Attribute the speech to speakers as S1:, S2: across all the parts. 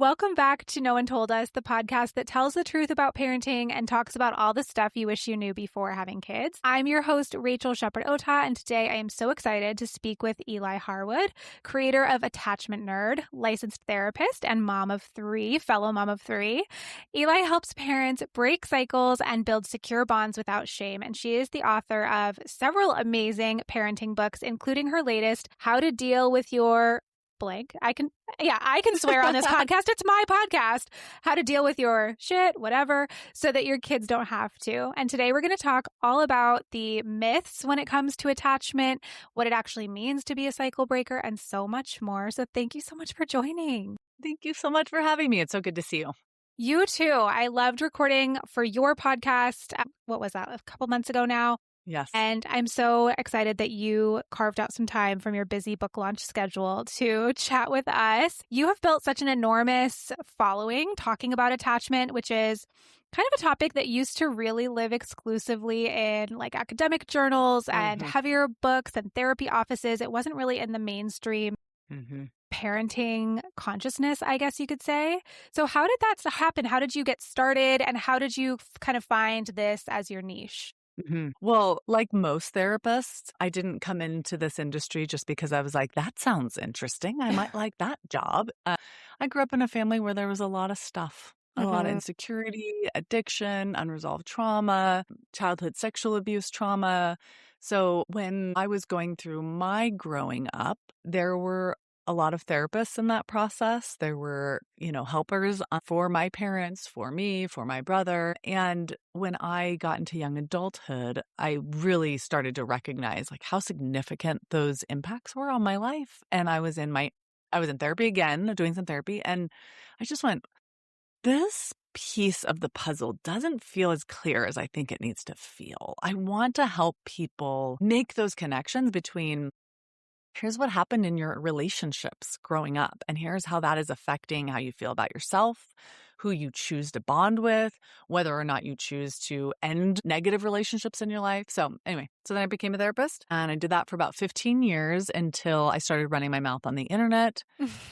S1: Welcome back to No One Told Us, the podcast that tells the truth about parenting and talks about all the stuff you wish you knew before having kids. I'm your host, Rachael Shepard-Ohta, and today I am so excited to speak with Eli Harwood, creator of Attachment Nerd, licensed therapist, and fellow mom of three. Eli helps parents break cycles and build secure bonds without shame, and she is the author of several amazing parenting books, including her latest, How to Deal with Your blank. I can swear on this podcast. It's my podcast. How to deal with your shit, whatever, so that your kids don't have to. And today we're going to talk all about the myths when it comes to attachment, what it actually means to be a cycle breaker, and so much more. So thank you so much for joining.
S2: Thank you so much for having me. It's so good to see you.
S1: You too. I loved recording for your podcast. What was that? A couple months ago now.
S2: Yes.
S1: And I'm so excited that you carved out some time from your busy book launch schedule to chat with us. You have built such an enormous following talking about attachment, which is kind of a topic that used to really live exclusively in like academic journals and heavier books and therapy offices. It wasn't really in the mainstream parenting consciousness, I guess you could say. So how did that happen? How did you get started? And how did you kind of find this as your niche?
S2: Well, like most therapists, I didn't come into this industry just because I was like, that sounds interesting. I might like that job. I grew up in a family where there was a lot of stuff, a lot of insecurity, addiction, unresolved trauma, childhood sexual abuse trauma. So when I was going through my growing up, there were a lot of therapists in that process. There were, helpers for my parents, for me, for my brother. And when I got into young adulthood, I really started to recognize like how significant those impacts were on my life. And I was in therapy again, doing some therapy. And I just went, this piece of the puzzle doesn't feel as clear as I think it needs to feel. I want to help people make those connections between here's what happened in your relationships growing up, and here's how that is affecting how you feel about yourself, who you choose to bond with, whether or not you choose to end negative relationships in your life. So anyway, then I became a therapist, and I did that for about 15 years until I started running my mouth on the internet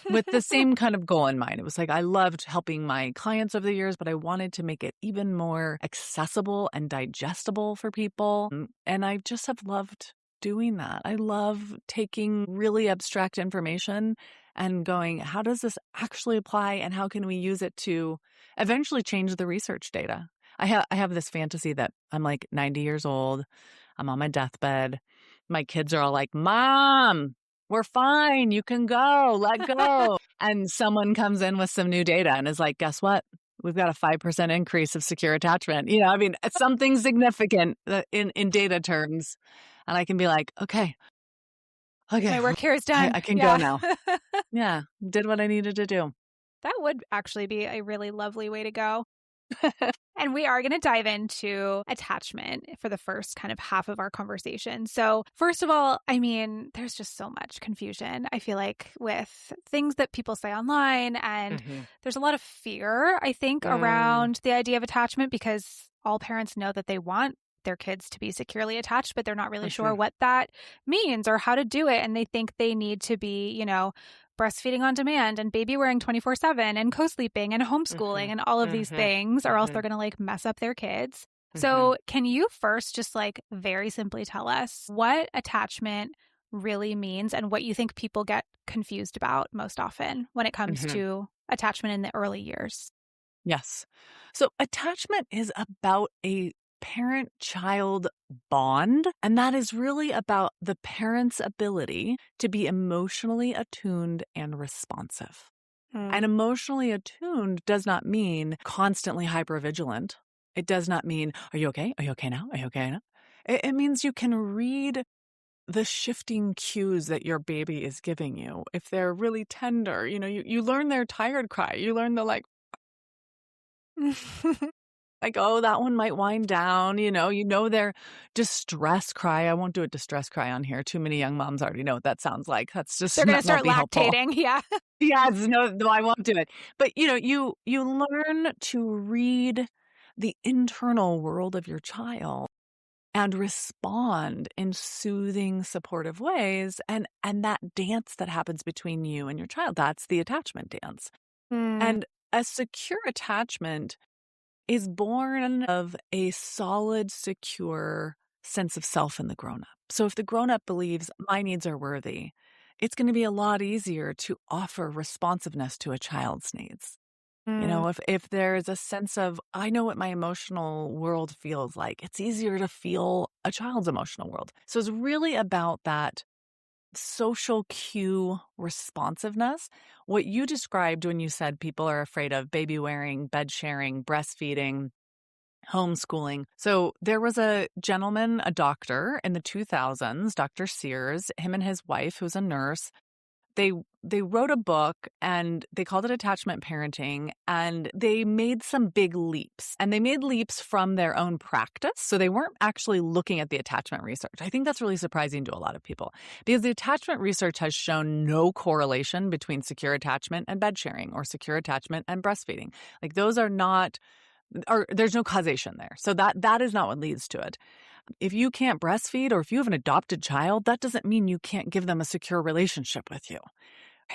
S2: with the same kind of goal in mind. It was like I loved helping my clients over the years, but I wanted to make it even more accessible and digestible for people. And I just have loved doing that. I love taking really abstract information and going, how does this actually apply and how can we use it to eventually change the research data? I have this fantasy that I'm like 90 years old. I'm on my deathbed. My kids are all like, Mom, we're fine. You can go. Let go. And someone comes in with some new data and is like, guess what? We've got a 5% increase of secure attachment. It's something significant in data terms. And I can be like, okay.
S1: My work here is done.
S2: I can go now. Yeah, did what I needed to do.
S1: That would actually be a really lovely way to go. And we are going to dive into attachment for the first kind of half of our conversation. So first of all, there's just so much confusion, I feel like, with things that people say online. And there's a lot of fear, I think, around the idea of attachment because all parents know that they want their kids to be securely attached, but they're not really sure what that means or how to do it. And they think they need to be, breastfeeding on demand and baby wearing 24/7 and co-sleeping and homeschooling and all of these things, or else they're going to like mess up their kids. So can you first just like very simply tell us what attachment really means and what you think people get confused about most often when it comes to attachment in the early years?
S2: Yes. So attachment is about a parent-child bond, and that is really about the parent's ability to be emotionally attuned and responsive. And emotionally attuned does not mean constantly hypervigilant. It does not mean, are you okay? Are you okay now? Are you okay now? It means you can read the shifting cues that your baby is giving you. If they're really tender, you learn their tired cry. You learn the like, like, oh, that one might wind down, their distress cry. I won't do a distress cry on here. Too many young moms already know what that sounds like. That's just
S1: they're going to start lactating.
S2: Helpful.
S1: Yeah.
S2: Yes, no, I won't do it. But, you learn to read the internal world of your child and respond in soothing, supportive ways. And that dance that happens between you and your child, that's the attachment dance.
S1: Mm,
S2: And a secure attachment is born of a solid, secure sense of self in the grown up. So if the grown up believes my needs are worthy, it's going to be a lot easier to offer responsiveness to a child's needs.
S1: mm,
S2: If there's a sense of, I know what my emotional world feels like, it's easier to feel a child's emotional world. So it's really about that social cue responsiveness. What you described when you said people are afraid of baby wearing, bed sharing, breastfeeding, homeschooling. So there was a gentleman, a doctor in the 2000s, Dr. Sears, him and his wife, who's a nurse, they they wrote a book and they called it attachment parenting, and they made some big leaps, and they made leaps from their own practice. So they weren't actually looking at the attachment research. I think that's really surprising to a lot of people because the attachment research has shown no correlation between secure attachment and bed sharing or secure attachment and breastfeeding. Like those are not, or there's no causation there. So that is not what leads to it. If you can't breastfeed or if you have an adopted child, that doesn't mean you can't give them a secure relationship with you,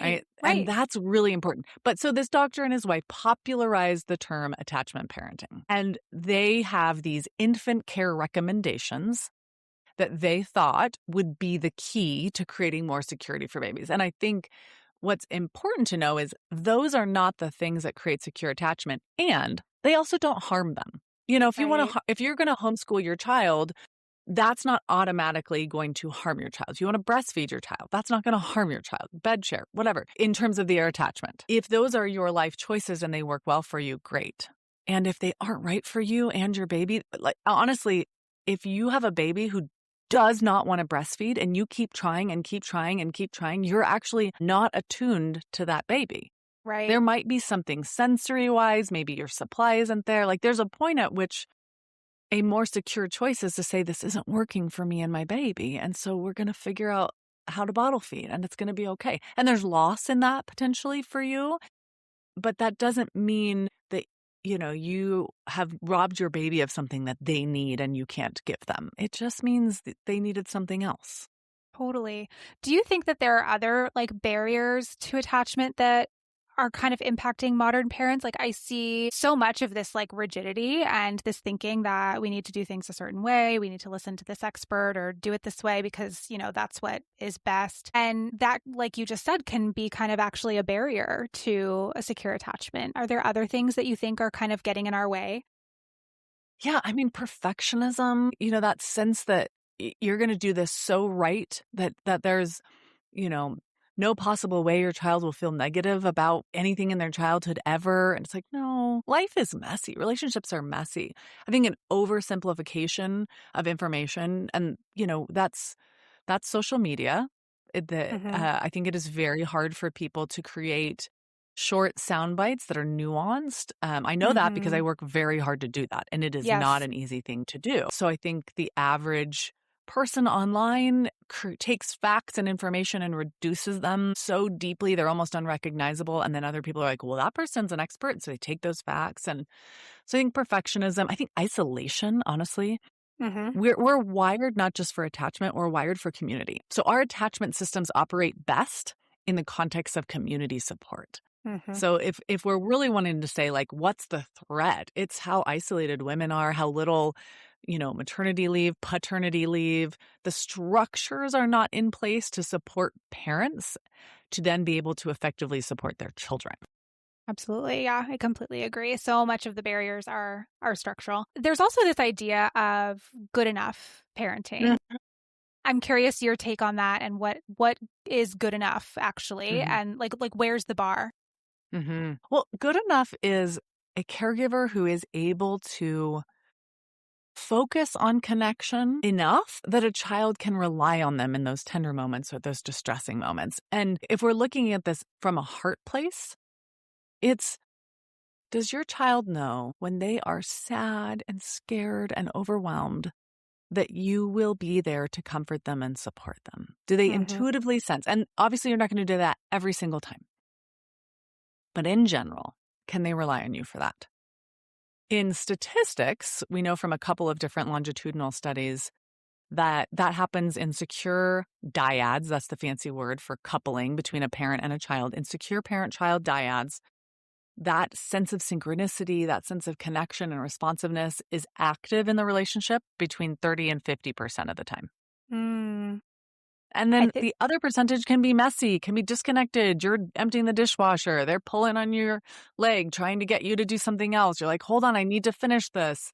S1: right,
S2: right? And
S1: right.
S2: that's really important. But so this doctor and his wife popularized the term attachment parenting, and they have these infant care recommendations that they thought would be the key to creating more security for babies. And I think what's important to know is those are not the things that create secure attachment, and they also don't harm them.
S1: Right.
S2: If you're going to homeschool your child, that's not automatically going to harm your child. If you want to breastfeed your child, that's not going to harm your child. Bed share, whatever, in terms of their attachment. If those are your life choices and they work well for you, great. And if they aren't right for you and your baby, like honestly, if you have a baby who does not want to breastfeed and you keep trying and keep trying and keep trying, you're actually not attuned to that baby.
S1: Right.
S2: There might be something sensory wise, maybe your supply isn't there. Like there's a point at which a more secure choice is to say, this isn't working for me and my baby. And so we're going to figure out how to bottle feed and it's going to be okay. And there's loss in that potentially for you, but that doesn't mean that, you have robbed your baby of something that they need and you can't give them. It just means that they needed something else.
S1: Totally. Do you think that there are other like barriers to attachment that are kind of impacting modern parents? Like I see so much of this like rigidity and this thinking that we need to do things a certain way, we need to listen to this expert or do it this way because, that's what is best. And that, like you just said, can be kind of actually a barrier to a secure attachment. Are there other things that you think are kind of getting in our way?
S2: Yeah, I mean, perfectionism, that sense that you're going to do this so right that there's, you know, no possible way your child will feel negative about anything in their childhood ever. And it's like, no, life is messy. Relationships are messy. I think an oversimplification of information, and that's social media.
S1: Hmm.
S2: I think it is very hard for people to create short sound bites that are nuanced. I know that because I
S1: Hmm.
S2: work very hard to do that, and it is not
S1: Yes.
S2: an easy thing to do. So I think the average person online takes facts and information and reduces them so deeply they're almost unrecognizable. And then other people are like, well, that person's an expert. So they take those facts. And so I think perfectionism, I think isolation, honestly,
S1: Hmm.
S2: we're wired not just for attachment, we're wired for community. So our attachment systems operate best in the context of community support.
S1: Hmm.
S2: So if we're really wanting to say like what's the threat, it's how isolated women are, how little, maternity leave, paternity leave, the structures are not in place to support parents to then be able to effectively support their children.
S1: Absolutely. Yeah, I completely agree. So much of the barriers are structural. There's also this idea of good enough parenting. I'm curious your take on that and what is good enough actually
S2: Mm-hmm.
S1: and like where's the bar?
S2: Well, good enough is a caregiver who is able to focus on connection enough that a child can rely on them in those tender moments or those distressing moments. And if we're looking at this from a heart place, it's, does your child know when they are sad and scared and overwhelmed that you will be there to comfort them and support them? Do they
S1: Hmm.
S2: intuitively sense? And obviously, you're not going to do that every single time. But in general, can they rely on you for that? In statistics, we know from a couple of different longitudinal studies that happens in secure dyads. That's the fancy word for coupling between a parent and a child. In secure parent-child dyads, that sense of synchronicity, that sense of connection and responsiveness is active in the relationship between 30 and 50% of the time.
S1: Mm,
S2: And
S1: I
S2: then
S1: think,
S2: the other percentage can be messy, can be disconnected. You're emptying the dishwasher. They're pulling on your leg, trying to get you to do something else. You're like, hold on, I need to finish this.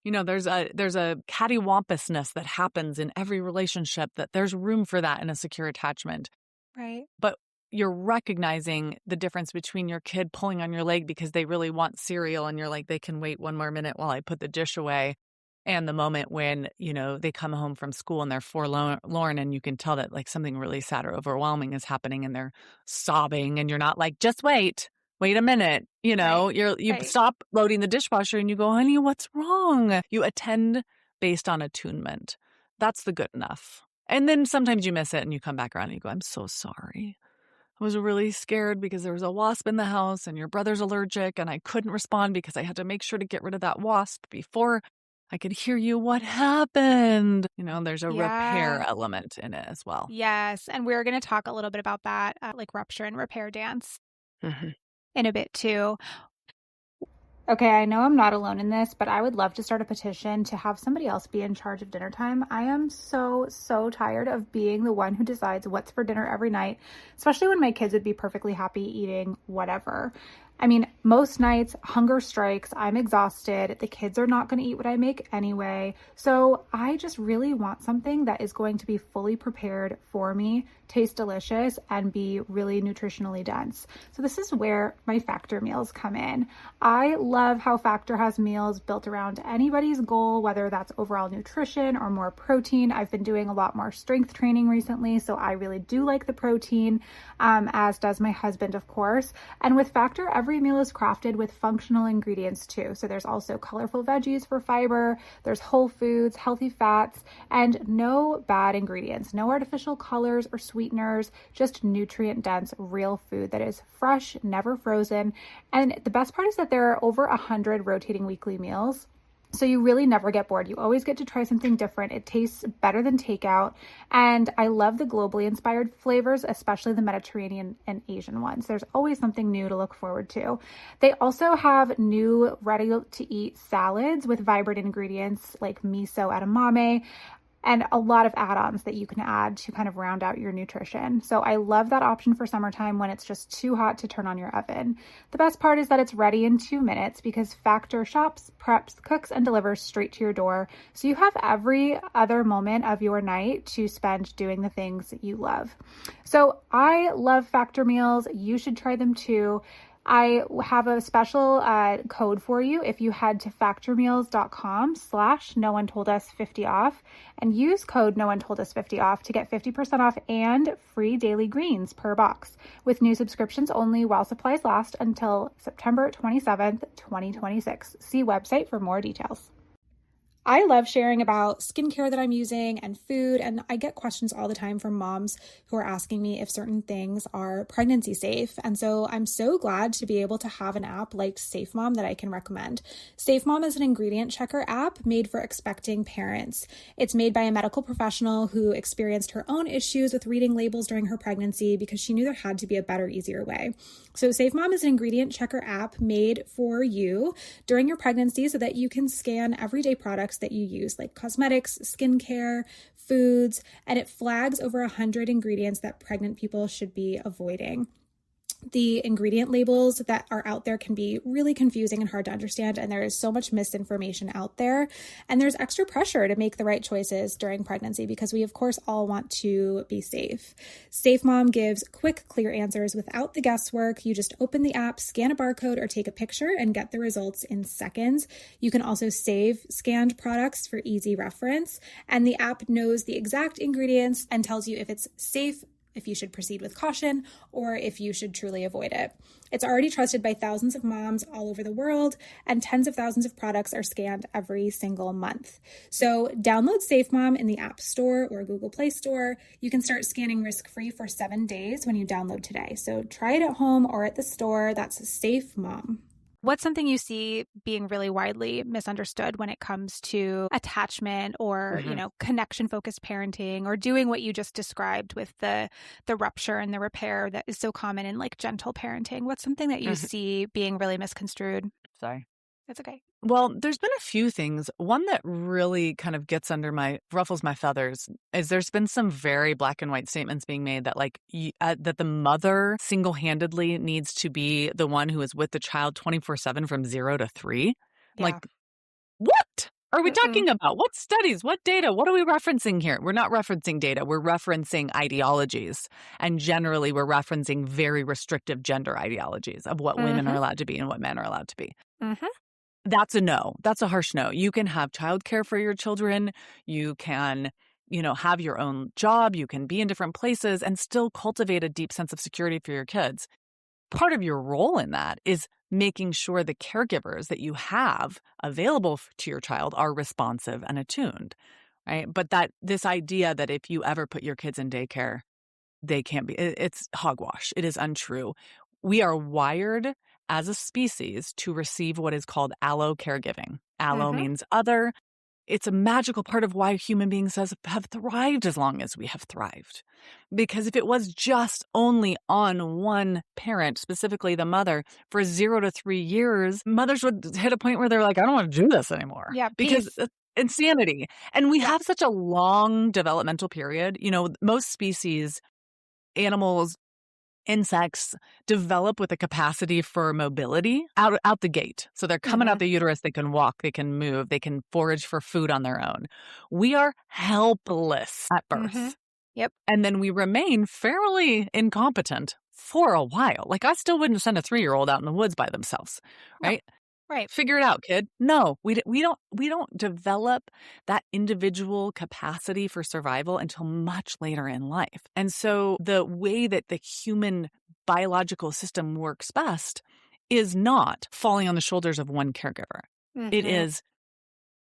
S2: There's a cattywampousness that happens in every relationship, that there's room for that in a secure attachment.
S1: right,
S2: But you're recognizing the difference between your kid pulling on your leg because they really want cereal and you're like, they can wait one more minute while I put the dish away. And the moment when, they come home from school and they're forlorn and you can tell that like something really sad or overwhelming is happening and they're sobbing and you're not like, just wait a minute.
S1: right,
S2: You
S1: right.
S2: stop loading the dishwasher and you go, honey, what's wrong? You attend based on attunement. That's the good enough. And then sometimes you miss it and you come back around and you go, I'm so sorry. I was really scared because there was a wasp in the house and your brother's allergic and I couldn't respond because I had to make sure to get rid of that wasp before I could hear you. What happened? There's a repair
S1: Yeah.
S2: element in it as well.
S1: Yes. And we're going to talk a little bit about that, like rupture and repair dance
S2: Mhm.
S1: in a bit too. Okay, I know I'm not alone in this, but I would love to start a petition to have somebody else be in charge of dinner time. I am so tired of being the one who decides what's for dinner every night, especially when my kids would be perfectly happy eating whatever. I mean, most nights, hunger strikes, I'm exhausted, the kids are not going to eat what I make anyway. So I just really want something that is going to be fully prepared for me, taste delicious, and be really nutritionally dense. So this is where my Factor meals come in. I love how Factor has meals built around anybody's goal, whether that's overall nutrition or more protein. I've been doing a lot more strength training recently, so I really do like the protein, as does my husband, of course. And with Factor, every meal is crafted with functional ingredients too. So there's also colorful veggies for fiber, there's whole foods, healthy fats, and no bad ingredients, no artificial colors or sweeteners, just nutrient-dense, real food that is fresh, never frozen. And the best part is that there are over 100 rotating weekly meals. So you really never get bored. You always get to try something different. It tastes better than takeout. And I love the globally inspired flavors, especially the Mediterranean and Asian ones. There's always something new to look forward to. They also have new ready-to-eat salads with vibrant ingredients like miso edamame, and a lot of add-ons that you can add to kind of round out your nutrition. So I love that option for summertime when it's just too hot to turn on your oven. The best part is that it's ready in 2 minutes because Factor shops, preps, cooks, and delivers straight to your door. So you have every other moment of your night to spend doing the things you love. So I love Factor meals. You should try them too. I have a special code for you if you head to factormeals.com/no-one-told-us-50 off and use code no-one-told-us-50 off to get 50% off and free daily greens per box with new subscriptions only while supplies last until September 27th, 2026. See website for more details. I love sharing about skincare that I'm using and food, and I get questions all the time from moms who are asking me if certain things are pregnancy safe. And so I'm so glad to be able to have an app like Safe Mom that I can recommend. Safe Mom is an ingredient checker app made for expecting parents. It's made by a medical professional who experienced her own issues with reading labels during her pregnancy because she knew there had to be a better, easier way. So Safe Mom is an ingredient checker app made for you during your pregnancy so that you can scan everyday products that you use, like cosmetics, skincare, foods, and it flags over 100 ingredients that pregnant people should be avoiding. The ingredient labels that are out there can be really confusing and hard to understand, and there is so much misinformation out there, and there's extra pressure to make the right choices during pregnancy because we, of course, all want to be safe. Safe Mom gives quick, clear answers without the guesswork. You just open the app, scan a barcode, or take a picture and get the results in seconds. You can also save scanned products for easy reference, and the app knows the exact ingredients and tells you if it's safe, if you should proceed with caution, or if you should truly avoid it. It's already trusted by thousands of moms all over the world, and tens of thousands of products are scanned every single month. So download Safe Mom in the App Store or Google Play Store. You can start scanning risk-free for 7 days when you download today. So try it at home or at the store. That's Safe Mom. What's something you see being really widely misunderstood when it comes to attachment or,
S2: Mhm.
S1: connection-focused parenting or doing what you just described with the rupture and the repair that is so common in like gentle parenting? What's something that you
S2: Mhm.
S1: see being really misconstrued?
S2: Sorry.
S1: That's okay.
S2: Well, there's been a few things. One that really kind of ruffles my feathers is there's been some very black and white statements being made that that the mother single-handedly needs to be the one who is with the child 24/7 from 0 to 3.
S1: Yeah.
S2: Like, what are we
S1: Mm-mm.
S2: talking about? What studies? What data? What are we referencing here? We're not referencing data. We're referencing ideologies. And generally, we're referencing very restrictive gender ideologies of what women are
S1: Mm-hmm.
S2: allowed to be and what men are allowed to be.
S1: Mm-hmm.
S2: That's a no. That's a harsh no. You can have childcare for your children. You can, have your own job. You can be in different places and still cultivate a deep sense of security for your kids. Part of your role in that is making sure the caregivers that you have available to your child are responsive and attuned, right? But this idea that if you ever put your kids in daycare, they can't be, it's hogwash. It is untrue. We are wired as a species to receive what is called allo caregiving. Allo
S1: Mm-hmm.
S2: means other. It's a magical part of why human beings have thrived as long as we have thrived. Because if it was just only on one parent, specifically the mother, for 0 to 3 years, mothers would hit a point where they're like, I don't want to do this anymore
S1: Yeah.
S2: because
S1: Peace.
S2: it's insanity. And we
S1: Yeah.
S2: have such a long developmental period. Most species, animals, insects develop with a capacity for mobility out the gate. So they're coming
S1: Mm-hmm.
S2: out the uterus, they can walk, they can move, they can forage for food on their own. We are helpless at
S1: Mm-hmm.
S2: birth.
S1: Yep.
S2: And then we remain fairly incompetent for a while. Like I still wouldn't send a 3-year-old out in the woods by themselves,
S1: No.
S2: right?
S1: Right.
S2: Figure it out, kid. No, we don't develop that individual capacity for survival until much later in life. And so the way that the human biological system works best is not falling on the shoulders of one caregiver. It
S1: Mm-hmm.
S2: is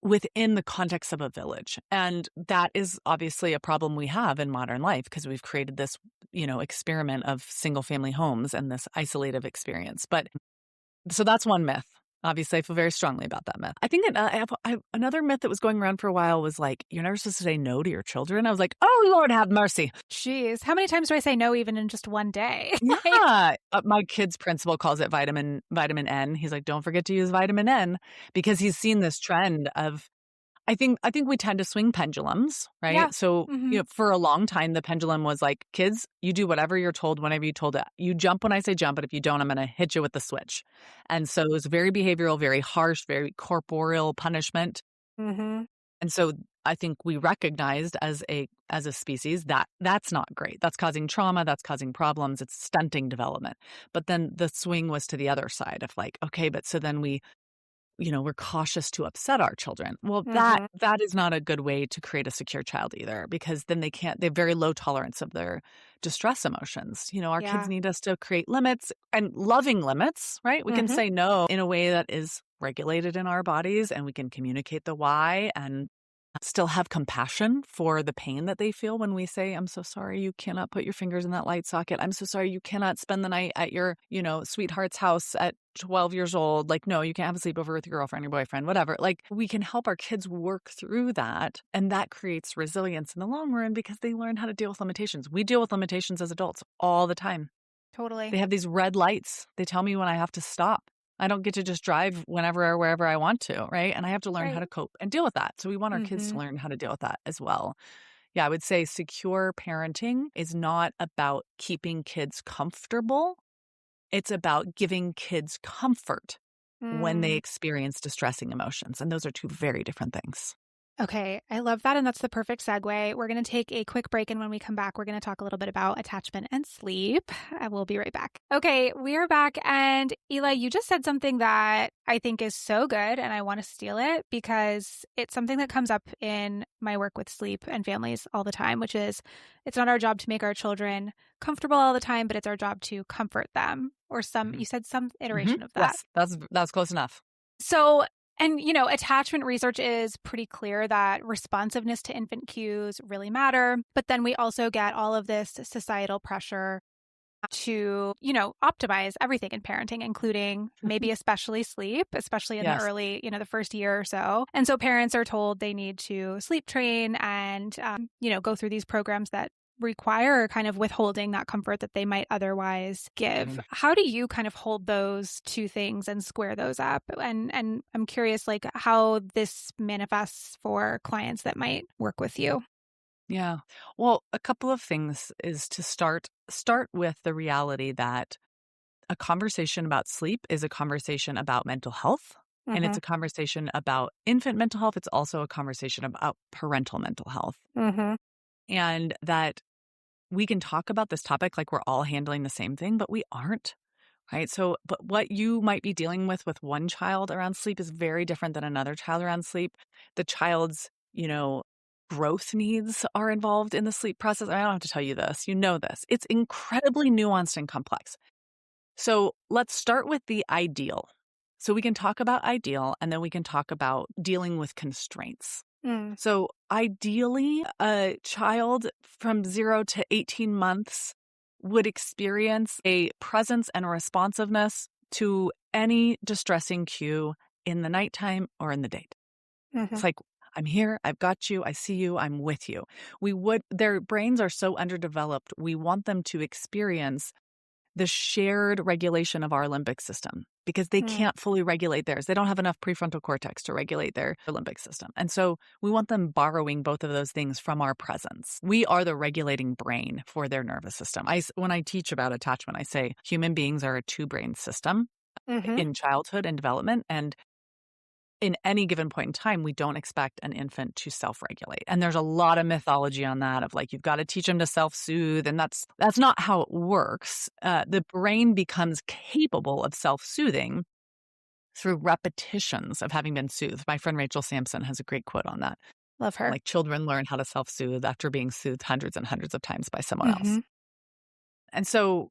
S2: within the context of a village. And that is obviously a problem we have in modern life because we've created this, experiment of single family homes and this isolative experience. But so that's one myth. Obviously, I feel very strongly about that myth. I think another myth that was going around for a while was like, you're never supposed to say no to your children. I was like, oh, Lord, have mercy.
S1: Jeez. How many times do I say no even in just one day? Like,
S2: Yeah. My kid's principal calls it vitamin N. He's like, don't forget to use vitamin N because he's seen this trend of I think we tend to swing pendulums,
S1: yeah.
S2: right? So,
S1: Mm-hmm.
S2: for a long time, the pendulum was like, kids, you do whatever you're told whenever you're told it. You jump when I say jump, but if you don't, I'm going to hit you with the switch. And so it was very behavioral, very harsh, very corporeal punishment.
S1: Mm-hmm.
S2: And so I think we recognized as a species that that's not great. That's causing trauma. That's causing problems. It's stunting development. But then the swing was to the other side of like, okay, but so then we're cautious to upset our children. Well, that
S1: Mm-hmm.
S2: that is not a good way to create a secure child either, because then they have very low tolerance of their distress emotions. Our kids
S1: Yeah.
S2: need us to create limits and loving limits, right? We can
S1: Mm-hmm.
S2: say no in a way that is regulated in our bodies and we can communicate the why and still have compassion for the pain that they feel when we say, I'm so sorry you cannot put your fingers in that light socket. I'm so sorry you cannot spend the night at your, sweetheart's house at 12 years old. Like, no, you can't have a sleepover with your girlfriend, your boyfriend, whatever. Like, we can help our kids work through that. And that creates resilience in the long run because they learn how to deal with limitations. We deal with limitations as adults all the time.
S1: Totally.
S2: They have these red lights. They tell me when I have to stop. I don't get to just drive whenever or wherever I want to, right? And I have to learn how
S1: Right.
S2: to cope and deal with that. So we want our kids to
S1: Mm-hmm.
S2: learn how to deal with that as well. Yeah, I would say secure parenting is not about keeping kids comfortable. It's about giving kids comfort when they
S1: Mm.
S2: experience distressing emotions. And those are two very different things.
S1: Okay, I love that. And that's the perfect segue. We're going to take a quick break. And when we come back, we're going to talk a little bit about attachment and sleep. I will be right back. Okay, we are back. And Eli, you just said something that I think is so good. And I want to steal it because it's something that comes up in my work with sleep and families all the time, which is it's not our job to make our children comfortable all the time, but it's our job to comfort them. Or
S2: Mhm.
S1: you said some
S2: Mhm.
S1: iteration of that.
S2: Yes, that's close enough.
S1: So, and attachment research is pretty clear that responsiveness to infant cues really matter. But then we also get all of this societal pressure to, optimize everything in parenting, including maybe especially sleep, especially in the
S2: Yes.
S1: early, the first year or so. And so parents are told they need to sleep train and, go through these programs that require kind of withholding that comfort that they might otherwise give.
S2: Mhm.
S1: How do you kind of hold those two things and square those up? And I'm curious, like, how this manifests for clients that might work with you.
S2: Yeah. Well, a couple of things is to start with the reality that a conversation about sleep is a conversation about mental health, and it's
S1: Mm-hmm.
S2: a conversation about infant mental health. It's also a conversation about parental mental health.
S1: Mm-hmm.
S2: And that we can talk about this topic like we're all handling the same thing, but we aren't. Right. So, but what you might be dealing with one child around sleep is very different than another child around sleep. The child's, growth needs are involved in the sleep process. I don't have to tell you this. You know this. It's incredibly nuanced and complex. So, let's start with the ideal. So, we can talk about ideal and then we can talk about dealing with constraints.
S1: Mm.
S2: So, ideally, a child from 0 to 18 months would experience a presence and responsiveness to any distressing cue in the nighttime or in the day.
S1: Mm-hmm.
S2: It's like, I'm here, I've got you, I see you, I'm with you. Their brains are so underdeveloped, we want them to experience the shared regulation of our limbic system because they
S1: Mm.
S2: can't fully regulate theirs. They don't have enough prefrontal cortex to regulate their limbic system. And so we want them borrowing both of those things from our presence. We are the regulating brain for their nervous system. When I teach about attachment, I say human beings are a two-brain system
S1: Mm-hmm.
S2: in childhood and development. And in any given point in time, we don't expect an infant to self-regulate. And there's a lot of mythology on that of like, you've got to teach them to self-soothe. And that's not how it works. The brain becomes capable of self-soothing through repetitions of having been soothed. My friend Rachel Sampson has a great quote on that.
S1: Love her.
S2: Like children learn how to self-soothe after being soothed hundreds and hundreds of times by someone else.
S1: Mm-hmm.
S2: And so,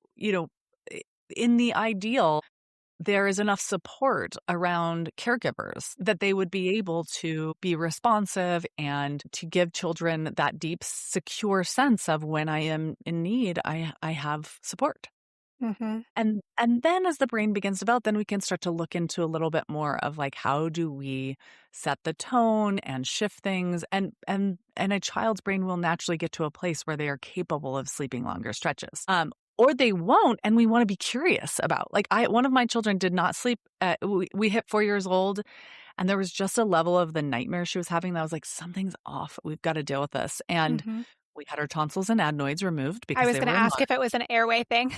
S2: in the ideal, there is enough support around caregivers that they would be able to be responsive and to give children that deep, secure sense of when I am in need, I have support.
S1: Mm-hmm.
S2: And then as the brain begins to develop, then we can start to look into a little bit more of like how do we set the tone and shift things and a child's brain will naturally get to a place where they are capable of sleeping longer stretches. Or they won't, and we want to be curious about. Like one of my children did not sleep. We hit 4 years old, and there was just a level of the nightmare she was having that I was like, something's off. We've got to deal with this. And
S1: Mm-hmm.
S2: we had her tonsils and adenoids removed
S1: I
S2: because
S1: was
S2: they
S1: going to
S2: were
S1: ask
S2: enlarged.
S1: if it was an airway thing.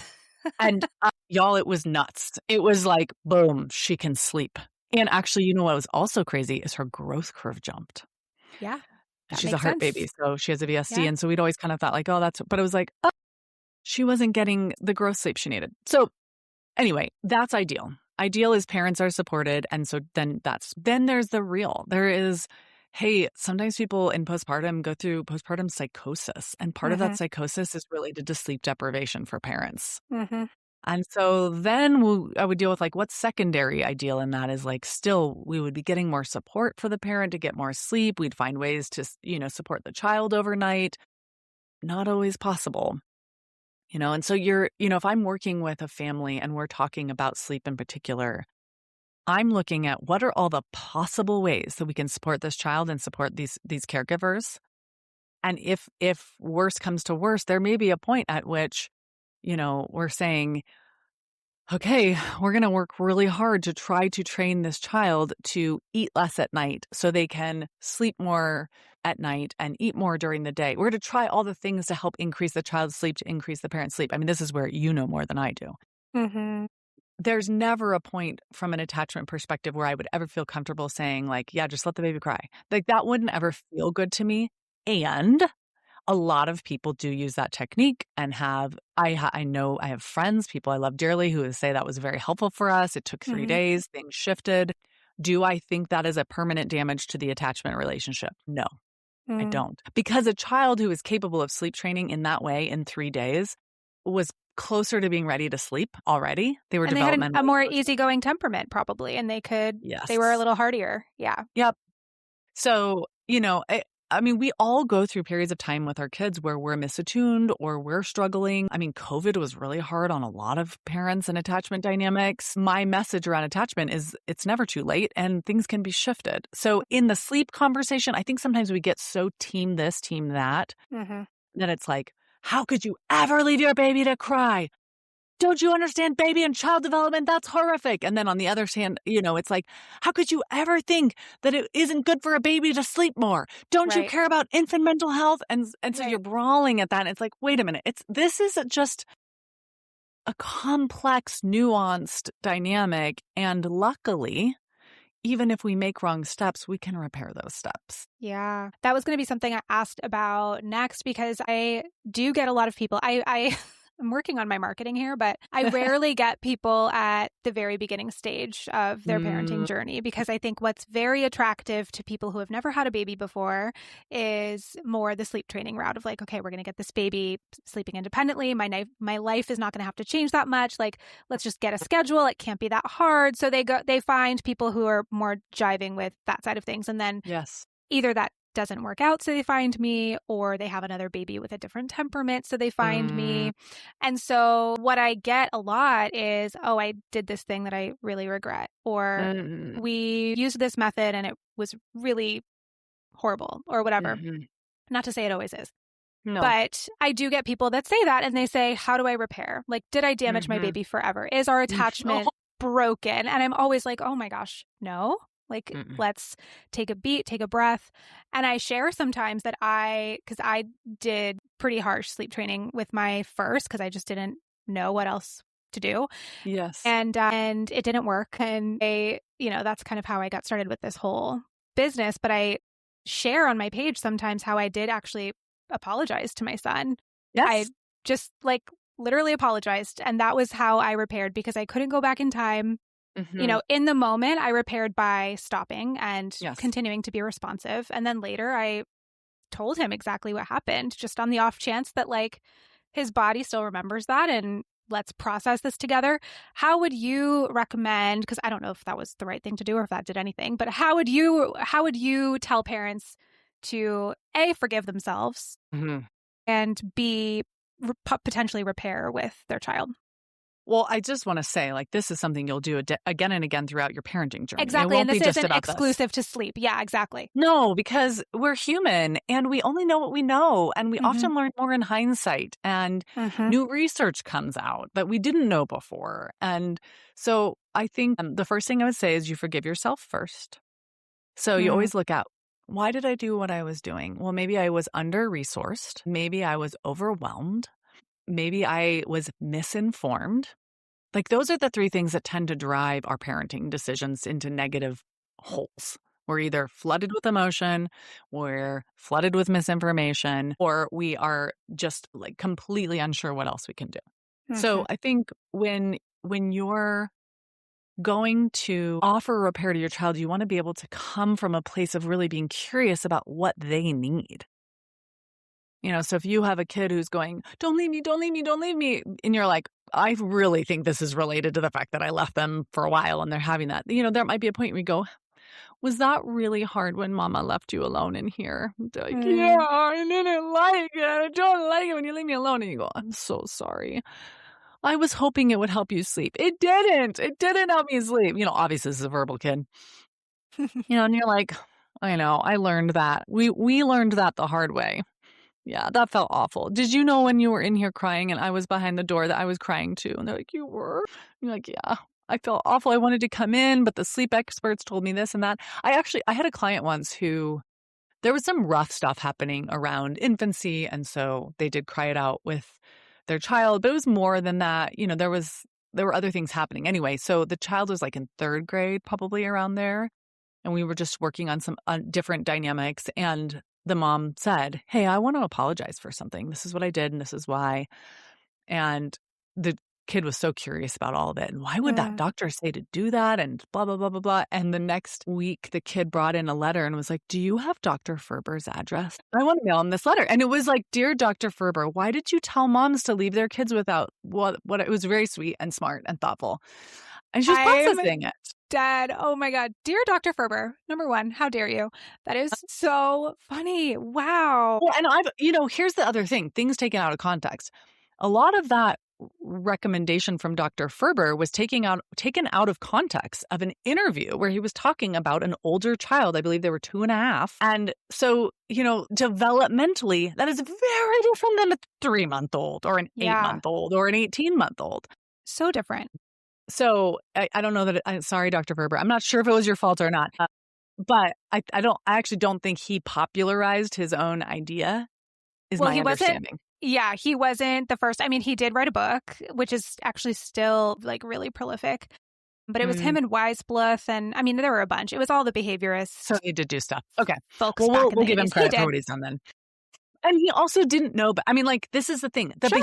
S2: And y'all, it was nuts. It was like, boom, she can sleep. And actually, you know what was also crazy is her growth curve jumped.
S1: Yeah,
S2: And
S1: that
S2: she's a
S1: makes
S2: heart
S1: sense.
S2: baby, so she has a VSD.
S1: Yeah.
S2: And so we'd always kind of thought like, oh, but it was like, oh, she wasn't getting the growth sleep she needed. So anyway, that's ideal. Ideal is parents are supported. And so then there's the real. There is, hey, sometimes people in postpartum go through postpartum psychosis. And part of
S1: Mm-hmm.
S2: that psychosis is related to sleep deprivation for parents.
S1: Mm-hmm.
S2: And so then I would deal with like what's secondary ideal in that is like still we would be getting more support for the parent to get more sleep. We'd find ways to, support the child overnight. Not always possible, and so if I'm working with a family and we're talking about sleep in particular, I'm looking at what are all the possible ways that we can support this child and support these caregivers. And if worse comes to worse, there may be a point at which, we're saying, okay, we're going to work really hard to try to train this child to eat less at night so they can sleep more at night and eat more during the day. We're going to try all the things to help increase the child's sleep, to increase the parent's sleep. I mean, this is where you know more than I do.
S1: Mm-hmm.
S2: There's never a point from an attachment perspective where I would ever feel comfortable saying like, yeah, just let the baby cry. Like that wouldn't ever feel good to me. And a lot of people do use that technique and I know I have friends, people I love dearly who say that was very helpful for us. It took 3
S1: Mm-hmm.
S2: days, things shifted. Do I think that is a permanent damage to the attachment relationship? No, I
S1: Mm.
S2: don't. Because a child who is capable of sleep training in that way in 3 days was closer to being ready to sleep already. They were
S1: And they had a
S2: developmentally
S1: more
S2: closer.
S1: easygoing temperament probably, and they were a
S2: Yes.
S1: little hardier. Yeah.
S2: Yep. So, I mean, we all go through periods of time with our kids where we're misattuned or we're struggling. I mean, COVID was really hard on a lot of parents and attachment dynamics. My message around attachment is it's never too late and things can be shifted. So in the sleep conversation, I think sometimes we get so team this, team that, that it's like, how could you ever leave your baby to cry? Don't you understand baby and child development? That's horrific. And then on the other hand, it's like, how could you ever think that it isn't good for a baby to sleep more? Don't you
S1: Right.
S2: care about infant mental health? And so
S1: Right.
S2: you're brawling at that. And it's like, wait a minute. This is just a complex, nuanced dynamic. And luckily, even if we make wrong steps, we can repair those steps.
S1: Yeah. That was going to be something I asked about next because I do get a lot of people. I'm working on my marketing here, but I rarely get people at the very beginning stage of their parenting journey because I think what's very attractive to people who have never had a baby before is more the sleep training route of like, okay, we're going to get this baby sleeping independently. My life is not going to have to change that much. Like, let's just get a schedule. It can't be that hard. So they find people who are more jiving with that side of things. And then
S2: Yes.
S1: either that doesn't work out, so they find me, or they have another baby with a different temperament, so they find me. And so what I get a lot is, oh, I did this thing that I really regret, or we used this method and it was really horrible, or whatever. Not to say it always is.
S2: No.
S1: But I do get people that say that and they say, how do I repair? Like, did I damage my baby forever? Is our attachment broken? And I'm always like, oh my gosh, no. Like, let's take a beat, take a breath. And I share sometimes that because I did pretty harsh sleep training with my first because I just didn't know what else to do.
S2: Yes.
S1: And it didn't work. And that's kind of how I got started with this whole business. But I share on my page sometimes how I did actually apologize to my son.
S2: Yes.
S1: I just literally apologized. And that was how I repaired because I couldn't go back in time. In the moment, I repaired by stopping and continuing to be responsive. And then later I told him exactly what happened, just on the off chance that his body still remembers that and let's process this together. How would you recommend, because I don't know if that was the right thing to do or if that did anything, but how would you tell parents to A, forgive themselves and B, potentially repair with their child?
S2: Well, I just want to say, this is something you'll do again and again throughout your parenting journey.
S1: Exactly.
S2: It won't
S1: And this
S2: be just
S1: isn't
S2: about
S1: exclusive to sleep. Yeah, exactly.
S2: No, because we're human and we only know what we know. And we often learn more in hindsight. And new research comes out that we didn't know before. And so I think the first thing I would say is you forgive yourself first. So you always look at, why did I do what I was doing? Well, maybe I was under-resourced. Maybe I was overwhelmed. Maybe I was misinformed. Those are the three things that tend to drive our parenting decisions into negative holes. We're either flooded with emotion, we're flooded with misinformation, or we are just completely unsure what else we can do. So I think when you're going to offer repair to your child, you want to be able to come from a place of really being curious about what they need. So if you have a kid who's going, don't leave me, don't leave me, don't leave me. And you're like, I really think this is related to the fact that I left them for a while and they're having that. There might be a point where you go, was that really hard when mama left you alone in here? They're like, yeah, I didn't like it. I don't like it when you leave me alone. And you go, I'm so sorry. I was hoping it would help you sleep. It didn't. It didn't help me sleep. Obviously this is a verbal kid. And you're like, I know, I learned that. We learned that the hard way. Yeah, that felt awful. Did you know when you were in here crying and I was behind the door that I was crying too? And they're like, you were? And you're like, yeah, I felt awful. I wanted to come in, but the sleep experts told me this and that. I had a client once who there was some rough stuff happening around infancy. And so they did cry it out with their child, but it was more than that. There were other things happening. Anyway, so the child was in third grade, probably around there. And we were just working on some different dynamics. And the mom said, hey, I want to apologize for something. This is what I did and this is why. And the kid was so curious about all of it. And why would that doctor say to do that? And blah, blah, blah, blah, blah. And the next week, the kid brought in a letter and was like, do you have Dr. Ferber's address? I want to mail him this letter. And it was like, dear Dr. Ferber, why did you tell moms to leave their kids without what it was very sweet and smart and thoughtful. And she was processing it.
S1: dead. Oh my God. Dear Dr. Ferber, number one, how dare you? That is so funny. Wow.
S2: Well, and here's the other thing, things taken out of context. A lot of that recommendation from Dr. Ferber was taken out of context of an interview where he was talking about an older child. I believe they were 2.5. And so, developmentally, that is very different than a 3-month-old or an
S1: Yeah.
S2: 8-month-old or an 18-month-old.
S1: So different.
S2: So I don't know that I'm sorry, Dr. Ferber. I'm not sure if it was your fault or not. But I actually don't think he popularized his own idea, is
S1: Well,
S2: my understanding.
S1: he wasn't the first. I mean, he did write a book, which is actually still like really prolific, but it was him and Weisbluth. And I mean, there were a bunch. It was all the behaviorists.
S2: So he did do stuff. Okay.
S1: Folks
S2: Well,
S1: back in
S2: we'll
S1: the
S2: give him
S1: 80s.
S2: credit for what he's done then. And he also didn't know, but I mean, like, this is the thing. The
S1: Sure.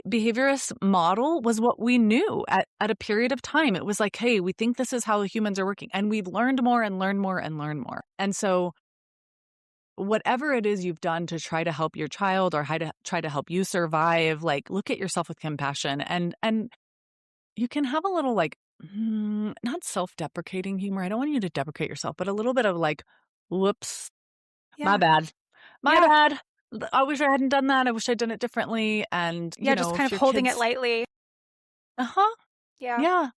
S2: behaviorist model was what we knew at a period of time. It was like, hey, we think this is how humans are working. And we've learned more and learned more and learned more. And so whatever it is you've done to try to help your child or try to help you survive, like, look at yourself with compassion. And you can have a little, like, not self-deprecating humor. I don't want you to deprecate yourself, but a little bit of like, whoops, my bad. My bad. I wish I hadn't done that. I wish I'd done it differently. And,
S1: just kind of holding it lightly.
S2: Uh-huh.
S1: Yeah.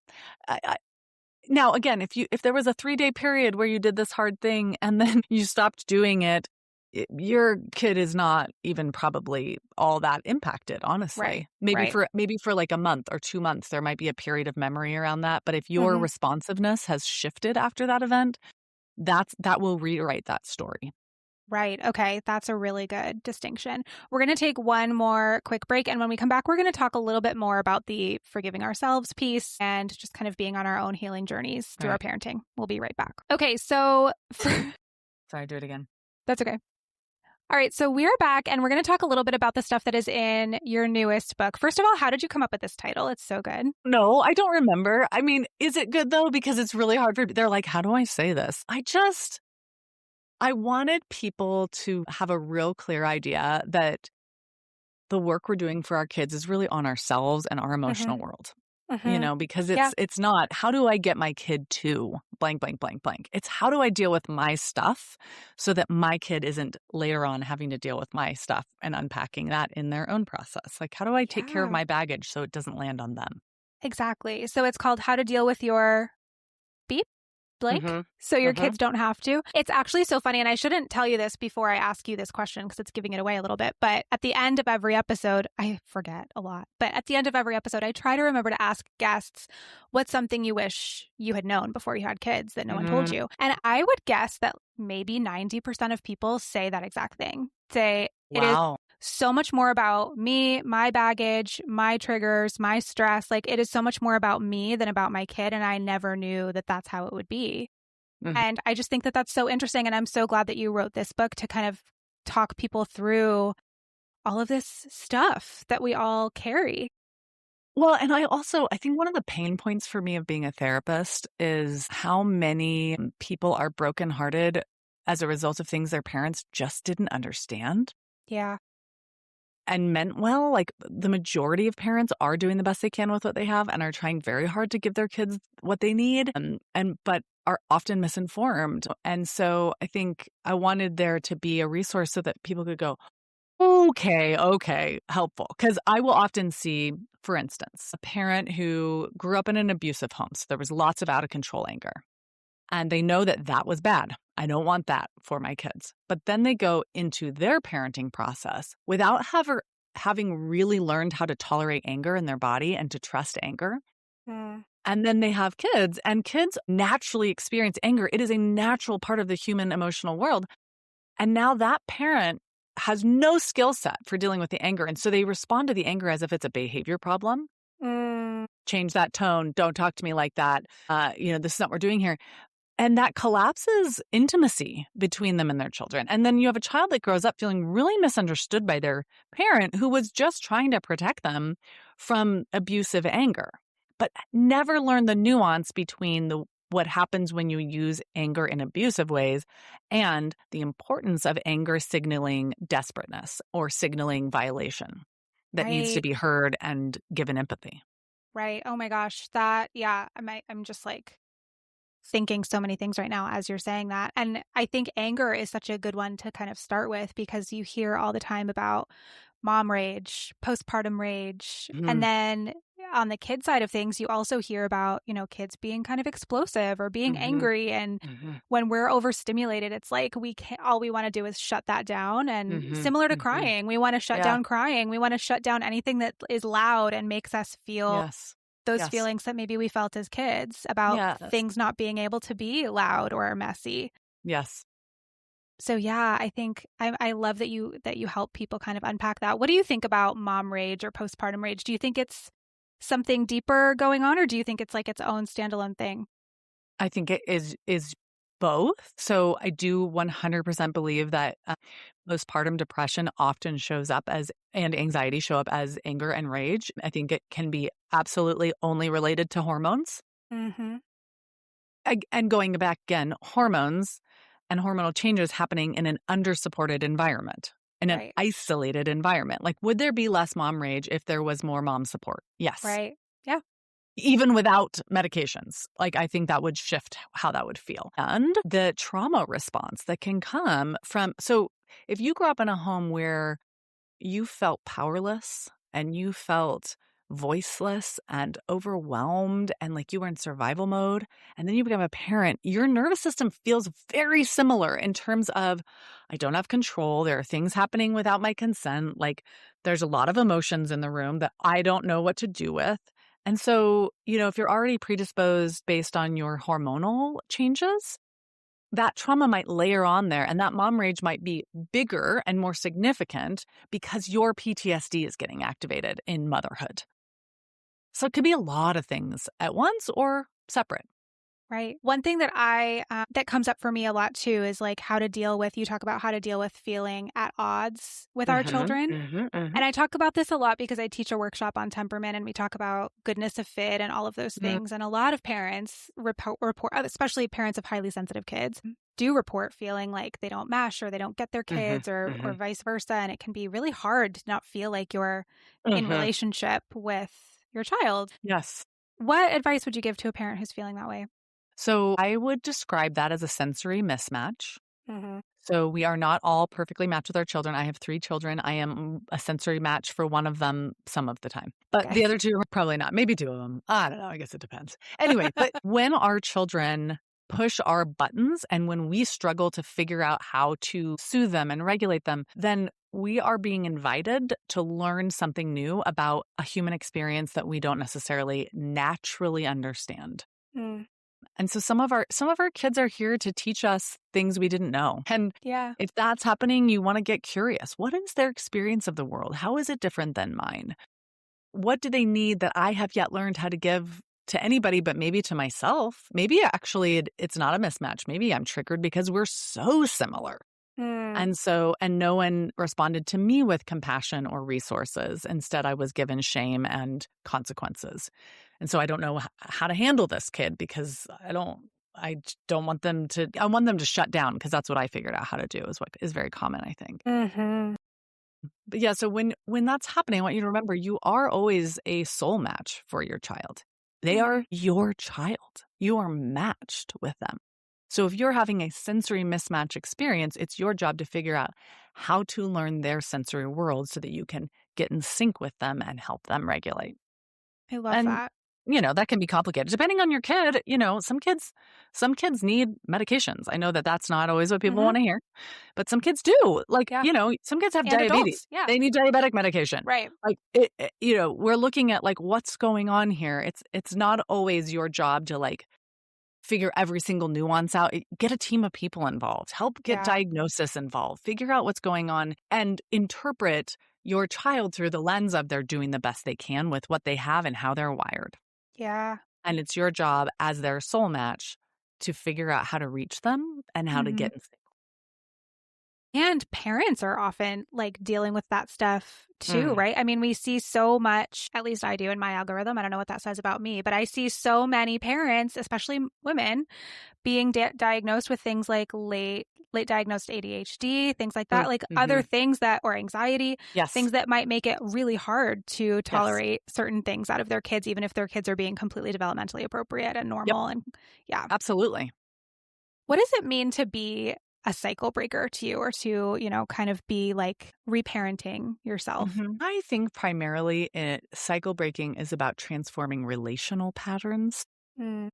S2: Now, again, if there was a 3-day period where you did this hard thing and then you stopped doing it, your kid is not even probably all that impacted, honestly.
S1: Right.
S2: Maybe for like a month or 2 months, there might be a period of memory around that. But if your responsiveness has shifted after that event, that will rewrite that story.
S1: Right. Okay. That's a really good distinction. We're going to take one more quick break. And when we come back, we're going to talk a little bit more about the forgiving ourselves piece and just kind of being on our own healing journeys through our parenting. We'll be right back. Okay. So
S2: Sorry, do it again.
S1: That's okay. All right. So we're back and we're going to talk a little bit about the stuff that is in your newest book. First of all, how did you come up with this title? It's so good.
S2: No, I don't remember. I mean, is it good though? Because it's really hard they're like, how do I say this? I wanted people to have a real clear idea that the work we're doing for our kids is really on ourselves and our emotional world. Because it's not, how do I get my kid to blank, blank, blank, blank? It's how do I deal with my stuff so that my kid isn't later on having to deal with my stuff and unpacking that in their own process? Like, how do I take care of my baggage so it doesn't land on them?
S1: Exactly. So it's called How to Deal with Your Beep Blank. So your kids don't have to. It's actually so funny. And I shouldn't tell you this before I ask you this question because it's giving it away a little bit. But at the end of every episode, I forget a lot. But at the end of every episode, I try to remember to ask guests what's something you wish you had known before you had kids that no one told you. And I would guess that maybe 90% of people say that exact thing. It is so much more about me, my baggage, my triggers, my stress. Like it is so much more about me than about my kid. And I never knew that that's how it would be. And I just think that that's so interesting. And I'm so glad that you wrote this book to kind of talk people through all of this stuff that we all carry.
S2: Well, and I think one of the pain points for me of being a therapist is how many people are brokenhearted as a result of things their parents just didn't understand.
S1: Yeah.
S2: And meant well. Like the majority of parents are doing the best they can with what they have and are trying very hard to give their kids what they need but are often misinformed. And so I think I wanted there to be a resource so that people could go, okay, helpful. Because I will often see, for instance, a parent who grew up in an abusive home. So there was lots of out of control anger. And they know that was bad. I don't want that for my kids. But then they go into their parenting process without having really learned how to tolerate anger in their body and to trust anger. And then they have kids, and kids naturally experience anger. It is a natural part of the human emotional world. And now that parent has no skill set for dealing with the anger. And so they respond to the anger as if it's a behavior problem. Change that tone. Don't talk to me like that. This is not what we're doing here. And that collapses intimacy between them and their children. And then you have a child that grows up feeling really misunderstood by their parent who was just trying to protect them from abusive anger, but never learned the nuance between what happens when you use anger in abusive ways and the importance of anger signaling desperateness or signaling violation that needs to be heard and given empathy.
S1: Right. Oh my gosh. I'm just like thinking so many things right now as you're saying that. And I think anger is such a good one to kind of start with because you hear all the time about mom rage, postpartum rage. And
S2: Mhm,
S1: then on the kid side of things, you also hear about, kids being kind of explosive or being
S2: mhm,
S1: angry. And
S2: mhm,
S1: when we're overstimulated, it's like we can't, all we want to do is shut that down. And
S2: mhm,
S1: similar to
S2: mhm.
S1: crying, we want to shut
S2: Yeah.
S1: down crying. We want to shut down anything that is loud and makes us feel
S2: Yes.
S1: those
S2: Yes.
S1: feelings that maybe we felt as kids about
S2: Yes.
S1: things not being able to be loud or messy.
S2: Yes.
S1: So yeah, I think I love that you help people kind of unpack that. What do you think about mom rage or postpartum rage? Do you think it's something deeper going on, or do you think it's like its own standalone thing?
S2: I think it is both. So I do 100% believe that postpartum depression often shows up as and anxiety show up as anger and rage. I think it can be absolutely only related to hormones.
S1: Mhm.
S2: And going back again, hormones and hormonal changes happening in an undersupported environment, in an
S1: Right.
S2: isolated environment. Like, would there be less mom rage if there was more mom support? Yes.
S1: Right. Yeah.
S2: Even without medications. Like, I think that would shift how that would feel. And the trauma response that can come from, so if you grew up in a home where you felt powerless and you felt voiceless and overwhelmed and like you were in survival mode, and then you become a parent, your nervous system feels very similar in terms of I don't have control. There are things happening without my consent. Like there's a lot of emotions in the room that I don't know what to do with. And so, if you're already predisposed based on your hormonal changes, that trauma might layer on there and that mom rage might be bigger and more significant because your PTSD is getting activated in motherhood. So it could be a lot of things at once or separate.
S1: Right. One thing that that comes up for me a lot too is like how to deal with, you talk about how to deal with feeling at odds with our
S2: Mhm,
S1: children.
S2: mhm, mhm,
S1: And I talk about this a lot because I teach a workshop on temperament and we talk about goodness of fit and all of those
S2: mhm,
S1: things. And a lot of parents report, especially parents of highly sensitive kids, do report feeling like they don't mesh or they don't get their
S2: mhm,
S1: kids or
S2: mhm,
S1: vice versa. And it can be really hard to not feel like you're in
S2: mhm.
S1: relationship with your child.
S2: Yes.
S1: What advice would you give to a parent who's feeling that way?
S2: So I would describe that as a sensory mismatch.
S1: Hmm.
S2: So we are not all perfectly matched with our children. I have 3 children. I am a sensory match for one of them some of the time, but
S1: Okay.
S2: the other 2 are probably not. Maybe 2 of them. I don't know. I guess it depends. Anyway, but when our children push our buttons and when we struggle to figure out how to soothe them and regulate them, then we are being invited to learn something new about a human experience that we don't necessarily naturally understand.
S1: Mm,
S2: And so some of our kids are here to teach us things we didn't know. And
S1: yeah.
S2: if that's happening, you want to get curious. What is their experience of the world? How is it different than mine? What do they need that I have yet learned how to give to anybody but maybe to myself? Maybe actually it's not a mismatch. Maybe I'm triggered because we're so similar.
S1: Mm,
S2: And no one responded to me with compassion or resources. Instead, I was given shame and consequences. And so I don't know how to handle this kid because I don't want them to, I want them to shut down because that's what I figured out how to do is what is very common, I think.
S1: mhm.
S2: But yeah, so when that's happening, I want you to remember you are always a soul match for your child. They are
S1: Mhm.
S2: your child. You are matched with them. So if you're having a sensory mismatch experience, it's your job to figure out how to learn their sensory world so that you can get in sync with them and help them regulate.
S1: I love
S2: And
S1: that.
S2: that can be complicated. Depending on your kid, some kids need medications. I know that that's not always what people
S1: Mhm.
S2: want to hear. But some kids do. Like,
S1: Yeah.
S2: some kids have
S1: And
S2: diabetes.
S1: adults. Yeah.
S2: They need diabetic medication.
S1: Right.
S2: Like, we're looking at like what's going on here. It's not always your job to like figure every single nuance out. Get a team of people involved. Help get
S1: Yeah.
S2: diagnosis involved. Figure out what's going on and interpret your child through the lens of they're doing the best they can with what they have and how they're wired.
S1: Yeah.
S2: And it's your job as their soul match to figure out how to reach them and how to
S1: Mhm.
S2: get in sync.
S1: And parents are often like dealing with that stuff too,
S2: Mm,
S1: right? I mean, we see so much, at least I do in my algorithm. I don't know what that says about me, but I see so many parents, especially women, being diagnosed with things like late diagnosed ADHD, things like that, like other
S2: mhm.
S1: things that, or anxiety,
S2: Yes.
S1: things that might make it really hard to
S2: Yes.
S1: tolerate certain things out of their kids, even if their kids are being completely developmentally appropriate and
S2: Yep.
S1: normal. And yeah.
S2: Absolutely.
S1: What does it mean to be a cycle breaker to you, or to, kind of be like reparenting yourself?
S2: I think primarily cycle breaking is about transforming relational patterns
S1: Mm,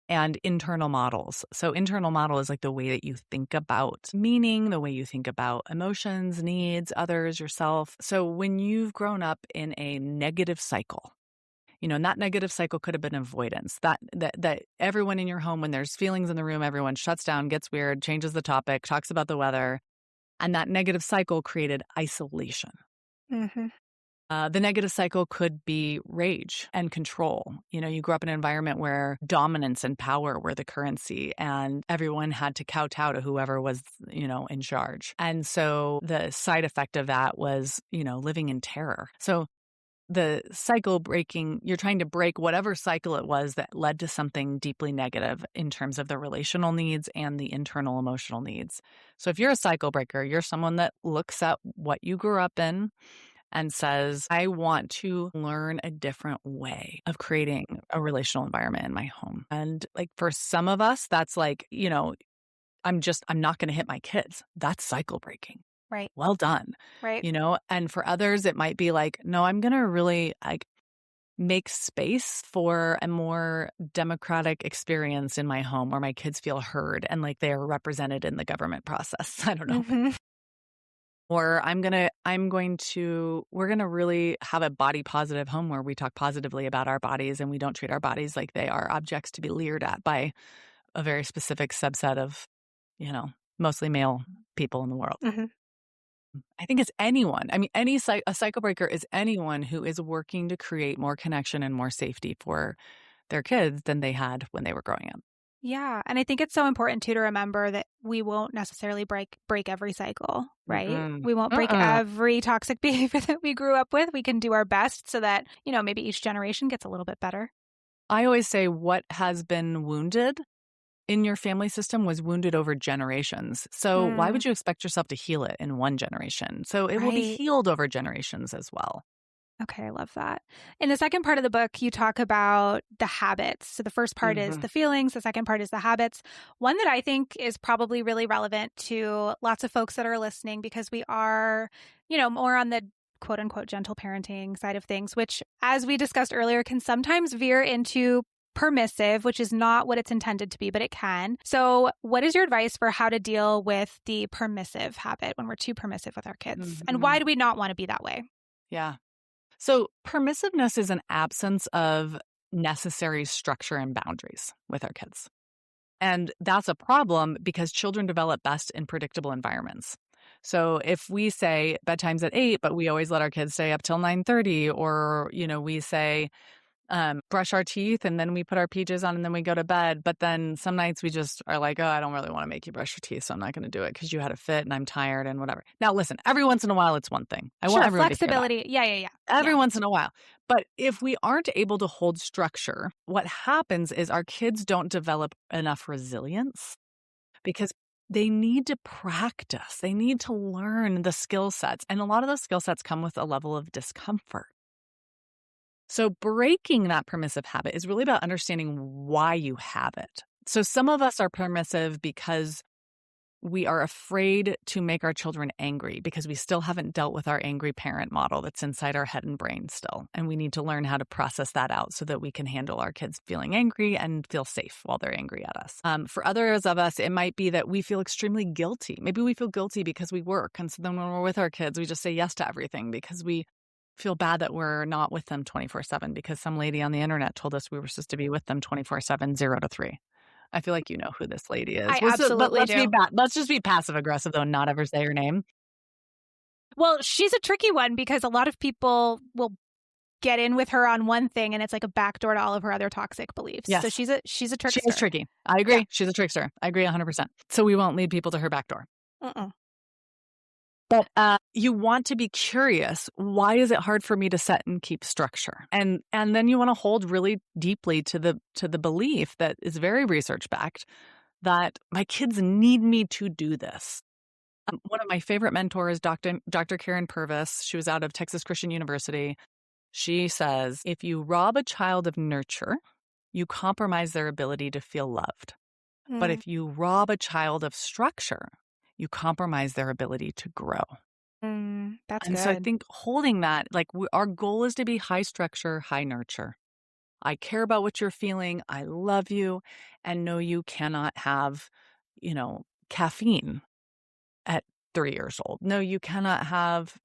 S2: and internal models. So, internal model is like the way that you think about meaning, the way you think about emotions, needs, others, yourself. So, when you've grown up in a negative cycle, and that negative cycle could have been avoidance. That everyone in your home, when there's feelings in the room, everyone shuts down, gets weird, changes the topic, talks about the weather, and that negative cycle created isolation.
S1: hmm
S2: The negative cycle could be rage and control. You grew up in an environment where dominance and power were the currency, and everyone had to kowtow to whoever was, in charge. And so the side effect of that was, living in terror. So the cycle breaking, you're trying to break whatever cycle it was that led to something deeply negative in terms of the relational needs and the internal emotional needs. So if you're a cycle breaker, you're someone that looks at what you grew up in and says, I want to learn a different way of creating a relational environment in my home. And like for some of us, that's like, I'm not going to hit my kids. That's cycle breaking.
S1: Right.
S2: Well done.
S1: Right.
S2: And for others, it might be like, no, I'm going to really like make space for a more democratic experience in my home where my kids feel heard and like they are represented in the government process. I don't know.
S1: hmm
S2: Or we're going to really have a body positive home where we talk positively about our bodies and we don't treat our bodies like they are objects to be leered at by a very specific subset of, you know, mostly male people in the world.
S1: hmm
S2: I think it's anyone. I mean, a cycle breaker is anyone who is working to create more connection and more safety for their kids than they had when they were growing up.
S1: Yeah. And I think it's so important too to remember that we won't necessarily break every cycle, right?
S2: Mm-mm.
S1: We won't break
S2: Uh-uh.
S1: every toxic behavior that we grew up with. We can do our best so that, maybe each generation gets a little bit better.
S2: I always say what has been wounded in your family system was wounded over generations. So why
S1: Mm,
S2: would you expect yourself to heal it in one generation? So it will be
S1: right.
S2: healed over generations as well.
S1: Okay, I love that. In the second part of the book, you talk about the habits. So the first part is
S2: Mhm.
S1: the feelings, the second part is the habits. One that I think is probably really relevant to lots of folks that are listening, because we are, more on the quote unquote gentle parenting side of things, which, as we discussed earlier, can sometimes veer into permissive, which is not what it's intended to be, but it can. So, what is your advice for how to deal with the permissive habit when we're too permissive with our kids? And why
S2: Mhm.
S1: do we not want to be that way?
S2: Yeah. So permissiveness is an absence of necessary structure and boundaries with our kids. And that's a problem because children develop best in predictable environments. So if we say bedtime's at 8, but we always let our kids stay up till 9:30, or, we say brush our teeth and then we put our PJs on and then we go to bed. But then some nights we just are like, oh, I don't really want to make you brush your teeth, so I'm not going to do it because you had a fit and I'm tired and whatever. Now, listen, every once in a while, it's one thing. I want
S1: Sure,
S2: everyone to hear that.
S1: flexibility. Yeah, yeah, yeah.
S2: Every
S1: Yeah.
S2: once in a while. But if we aren't able to hold structure, what happens is our kids don't develop enough resilience because they need to practice. They need to learn the skill sets. And a lot of those skill sets come with a level of discomfort. So breaking that permissive habit is really about understanding why you have it. So some of us are permissive because we are afraid to make our children angry because we still haven't dealt with our angry parent model that's inside our head and brain still. And we need to learn how to process that out so that we can handle our kids feeling angry and feel safe while they're angry at us. For others of us, it might be that we feel extremely guilty. Maybe we feel guilty because we work. And so then when we're with our kids, we just say yes to everything because we feel bad that we're not with them 24/7 because some lady on the internet told us we were supposed to be with them 24/7, 0 to 3. I feel like you know who this lady is.
S1: I
S2: But
S1: absolutely do.
S2: let's just be passive aggressive though, and not ever say her name.
S1: Well, she's a tricky one because a lot of people will get in with her on one thing and it's like a backdoor to all of her other toxic beliefs. So
S2: Yes,
S1: she's a
S2: she is
S1: trickster.
S2: tricky. I
S1: Yeah.
S2: agree. She's a trickster. I agree 100%. So we won't lead people to her back door.
S1: Mm-mm.
S2: But you want to be curious. Why is it hard for me to set and keep structure? And then you want to hold really deeply to the belief that is very research backed that my kids need me to do this. One of my favorite mentors, Dr. Karen Purvis, she was out of Texas Christian University. She says, if you rob a child of nurture, you compromise their ability to feel loved. But if you rob a child of structure, you compromise their ability to grow.
S1: That's
S2: And
S1: good.
S2: so I think holding that, like our goal is to be high structure, high nurture. I care about what you're feeling. I love you. And no, you cannot have, caffeine at 3 years old. No, you cannot have,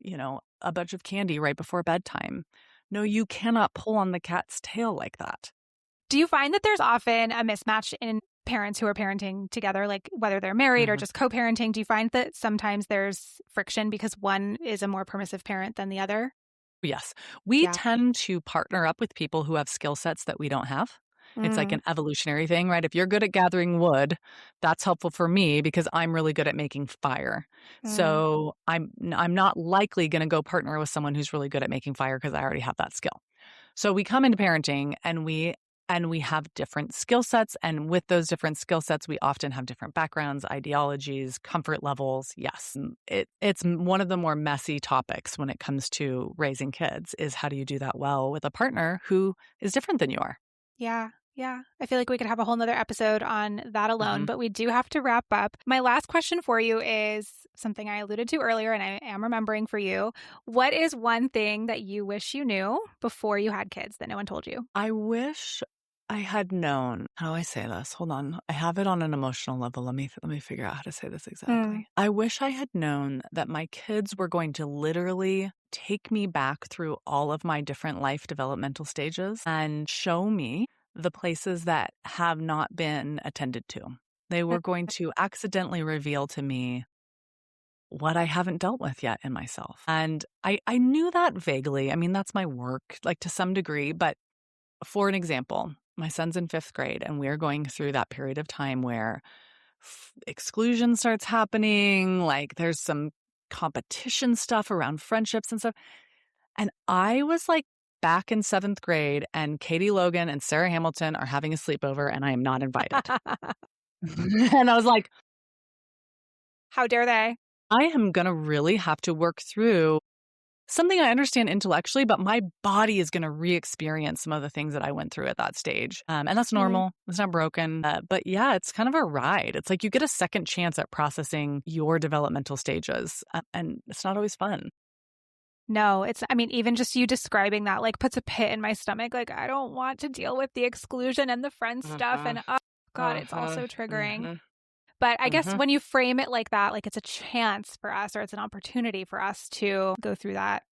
S2: a bunch of candy right before bedtime. No, you cannot pull on the cat's tail like that.
S1: Do you find that there's often a mismatch in parents who are parenting together, like whether they're married or just co-parenting? Do you find that sometimes there's friction because one is a more permissive parent than the other?
S2: Yes. We tend to partner up with people who have skill sets that we don't have. It's like an evolutionary thing, right? If you're good at gathering wood, that's helpful for me because I'm really good at making fire. So I'm not likely going to go partner with someone who's really good at making fire because I already have that skill. So we come into parenting and we have different skill sets. And with those different skill sets, we often have different backgrounds, ideologies, comfort levels. Yes, it's one of the more messy topics when it comes to raising kids is how do you do that well with a partner who is different than you are?
S1: Yeah. Yeah. I feel like we could have a whole nother episode on that alone, but we do have to wrap up. My last question for you is something I alluded to earlier, and I am remembering for you. What is one thing that you wish you knew before you had kids that no one told you?
S2: I wish I had known. How do I say this? Hold on. I have it on an emotional level. Let me figure out how to say this exactly. I wish I had known that my kids were going to literally take me back through all of my different life developmental stages and show me the places that have not been attended to. They were going to accidentally reveal to me what I haven't dealt with yet in myself. And I knew that vaguely. I mean, that's my work, like to some degree. But for an example, my son's in 5th grade and we're going through that period of time where exclusion starts happening. Like there's some competition stuff around friendships and stuff. And I was like back in 7th grade and Katie Logan and Sarah Hamilton are having a sleepover and I am not invited. And I was like,
S1: how dare they?
S2: I am going to really have to work through something I understand intellectually, but my body is going to re-experience some of the things that I went through at that stage. And that's normal. It's not broken. But yeah, it's kind of a ride. It's like you get a second chance at processing your developmental stages. And it's not always fun.
S1: No, even just you describing that like puts a pit in my stomach. Like, I don't want to deal with the exclusion and the friend stuff. And oh God, it's all so triggering. But I guess when you frame it like that, like it's a chance for us or it's an opportunity for us to go through that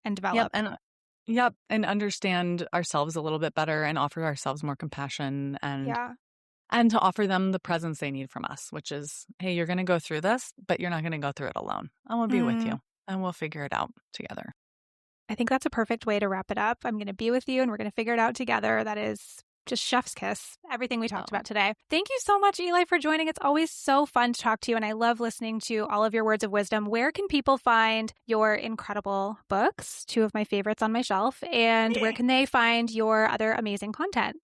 S1: and develop.
S2: And understand ourselves a little bit better and offer ourselves more compassion and to offer them the presence they need from us, which is, hey, you're going to go through this, but you're not going to go through it alone. I will be with you and we'll figure it out together.
S1: I think that's a perfect way to wrap it up. I'm going to be with you and we're going to figure it out together. That is just chef's kiss, everything we talked about today. Thank you so much, Eli, for joining. It's always so fun to talk to you, and I love listening to all of your words of wisdom. Where can people find your incredible books, 2 of my favorites on my shelf, and where can they find your other amazing content?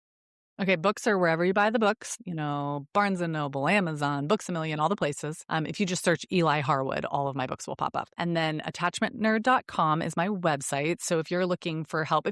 S2: Okay, books are wherever you buy the books, Barnes & Noble, Amazon, Books A Million, all the places. If you just search Eli Harwood, all of my books will pop up. And then attachmentnerd.com is my website. So if you're looking for help,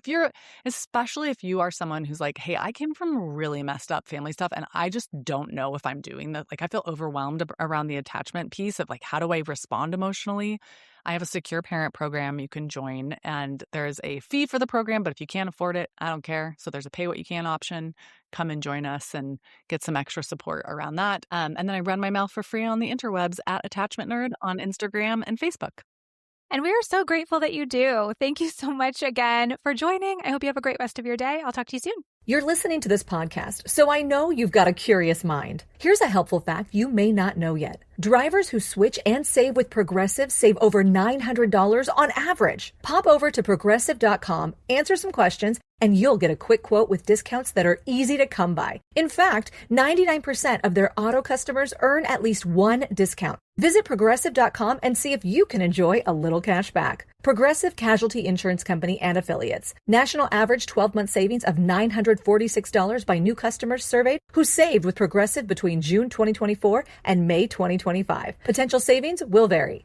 S2: especially if you are someone who's like, hey, I came from really messed up family stuff and I just don't know if I'm doing that. Like I feel overwhelmed around the attachment piece of like, how do I respond emotionally? I have a secure parent program you can join, and there's a fee for the program, but if you can't afford it, I don't care. So there's a pay what you can option. Come and join us and get some extra support around that. And then I run my mouth for free on the interwebs at Attachment Nerd on Instagram and Facebook.
S1: And we are so grateful that you do. Thank you so much again for joining. I hope you have a great rest of your day. I'll talk to you soon.
S3: You're listening to this podcast, so I know you've got a curious mind. Here's a helpful fact you may not know yet. Drivers who switch and save with Progressive save over $900 on average. Pop over to Progressive.com, answer some questions, and you'll get a quick quote with discounts that are easy to come by. In fact, 99% of their auto customers earn at least one discount. Visit Progressive.com and see if you can enjoy a little cash back. Progressive Casualty Insurance Company and Affiliates. National average 12-month savings of $946 by new customers surveyed who saved with Progressive between June 2024 and May 2025. Potential savings will vary.